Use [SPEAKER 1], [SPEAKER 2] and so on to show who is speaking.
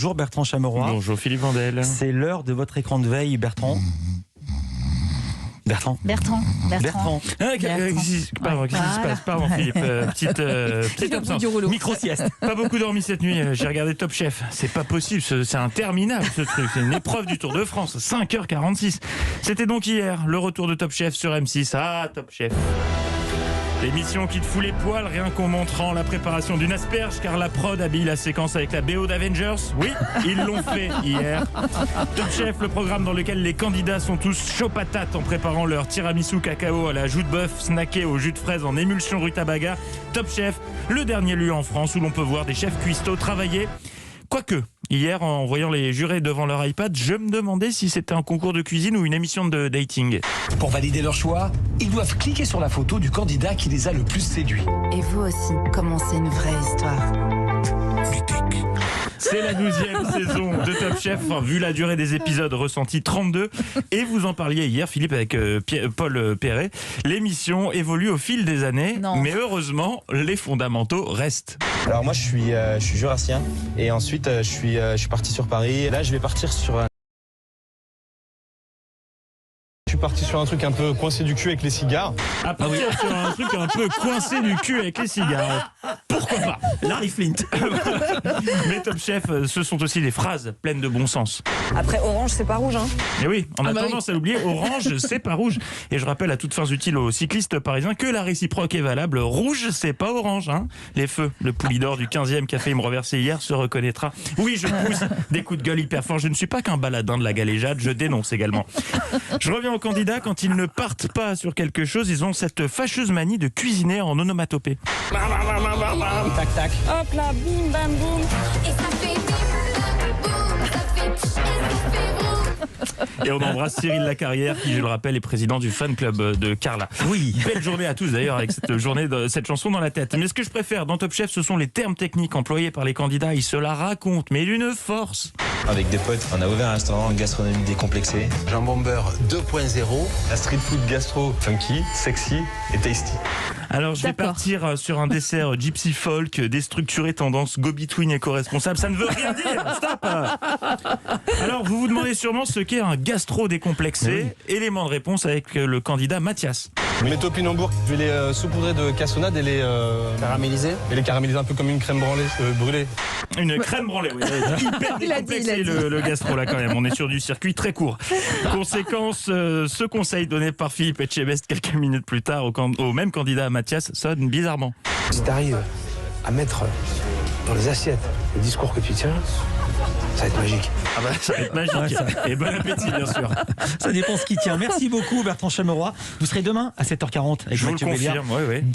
[SPEAKER 1] Bonjour Bertrand Chameroy.
[SPEAKER 2] Bonjour Philippe Vandel.
[SPEAKER 1] C'est l'heure de votre écran de veille, Bertrand. Bertrand.
[SPEAKER 2] Pardon, qu'est-ce qui se passe? Pardon Philippe, petite absence.
[SPEAKER 1] Micro-sieste.
[SPEAKER 2] Pas beaucoup dormi cette nuit, j'ai regardé Top Chef. C'est pas possible, c'est interminable ce truc. C'est une épreuve du Tour de France, 5h46. C'était donc hier, le retour de Top Chef sur M6. Ah, Top Chef. L'émission qui te fout les poils rien qu'en montrant la préparation d'une asperge, car la prod habille la séquence avec la BO d'Avengers. Oui, ils l'ont fait hier. Top Chef, le programme dans lequel les candidats sont tous chauds patates en préparant leur tiramisu cacao à la joue de bœuf, snacké au jus de fraise en émulsion rutabaga. Top Chef, le dernier lieu en France où l'on peut voir des chefs cuistots travailler. Quoique, hier, en voyant les jurés devant leur iPad, je me demandais si c'était un concours de cuisine ou une émission de dating.
[SPEAKER 3] Pour valider leur choix, ils doivent cliquer sur la photo du candidat qui les a le plus séduits.
[SPEAKER 4] Et vous aussi, commencez une vraie histoire.
[SPEAKER 2] C'est la 12e saison de Top Chef, enfin, vu la durée des épisodes, ressenti 32. Et vous en parliez hier, Philippe, avec Paul Perret. L'émission évolue au fil des années, mais heureusement, les fondamentaux restent.
[SPEAKER 5] Alors moi je suis jurassien et ensuite je suis parti sur Paris. Et là je vais partir sur
[SPEAKER 6] Je suis parti sur un truc un peu coincé du cul avec les cigares.
[SPEAKER 2] À partir sur un truc un peu coincé du cul avec les cigares. Pourquoi pas?
[SPEAKER 1] Larry Flint.
[SPEAKER 2] Mais Top Chef, ce sont aussi des phrases pleines de bon sens.
[SPEAKER 7] Après, orange, c'est pas rouge, hein.
[SPEAKER 2] Et oui, on a tendance à l'oublier, orange, c'est pas rouge. Et je rappelle à toutes fins utiles aux cyclistes parisiens que la réciproque est valable. Rouge, c'est pas orange, hein. Les feux, le poulidor du 15e café me reversé hier se reconnaîtra. Oui, je pousse des coups de gueule hyper forts. Je ne suis pas qu'un baladin de la galéjade, je dénonce également. Je reviens aux candidats, quand ils ne partent pas sur quelque chose, ils ont cette fâcheuse manie de cuisiner en onomatopée.
[SPEAKER 6] Tac tac.
[SPEAKER 7] Hop là, bim, bam, boum.
[SPEAKER 8] Et ça fait bim, bam, boum, ça fait et ça fait boum.
[SPEAKER 2] Et on embrasse Cyril Lacarrière, qui, je le rappelle, est président du fan club de Carla.
[SPEAKER 1] Oui.
[SPEAKER 2] Belle journée à tous d'ailleurs, avec cette chanson dans la tête. Mais ce que je préfère dans Top Chef, ce sont les termes techniques employés par les candidats. Ils se la racontent, mais d'une force.
[SPEAKER 5] avec des potes. On a ouvert un restaurant gastronomie décomplexée.
[SPEAKER 3] Jambon beurre 2.0.
[SPEAKER 6] La street food gastro funky, sexy et tasty.
[SPEAKER 2] Alors je vais partir sur un dessert gypsy folk, déstructuré, tendance go-between éco-responsable. Ça ne veut rien dire. Stop. Alors vous vous demandez sûrement ce qu'est un gastro décomplexé. Élément de réponse avec le candidat Mathias.
[SPEAKER 6] Mes topinambours, je vais les saupoudrer de cassonade et les
[SPEAKER 3] Caramélisé.
[SPEAKER 6] et les caraméliser un peu comme une crème branlée brûlée.
[SPEAKER 2] Une crème branlée, oui. Hyper décomplexé le gastro là quand même. On est sur du circuit très court. Conséquence, ce conseil donné par Philippe Etchebest quelques minutes plus tard au même candidat Mathias sonne bizarrement.
[SPEAKER 3] Si tu arrives à mettre dans les assiettes le discours que tu tiens, ça va être magique.
[SPEAKER 2] Ah bah ça va être magique. Et bon appétit bien sûr.
[SPEAKER 1] Ça dépend ce qui tient. Merci beaucoup Bertrand Chameroy. Vous serez demain à 7h40 avec
[SPEAKER 2] Je vous le
[SPEAKER 1] Mathieu Béliard.
[SPEAKER 2] confirme, oui.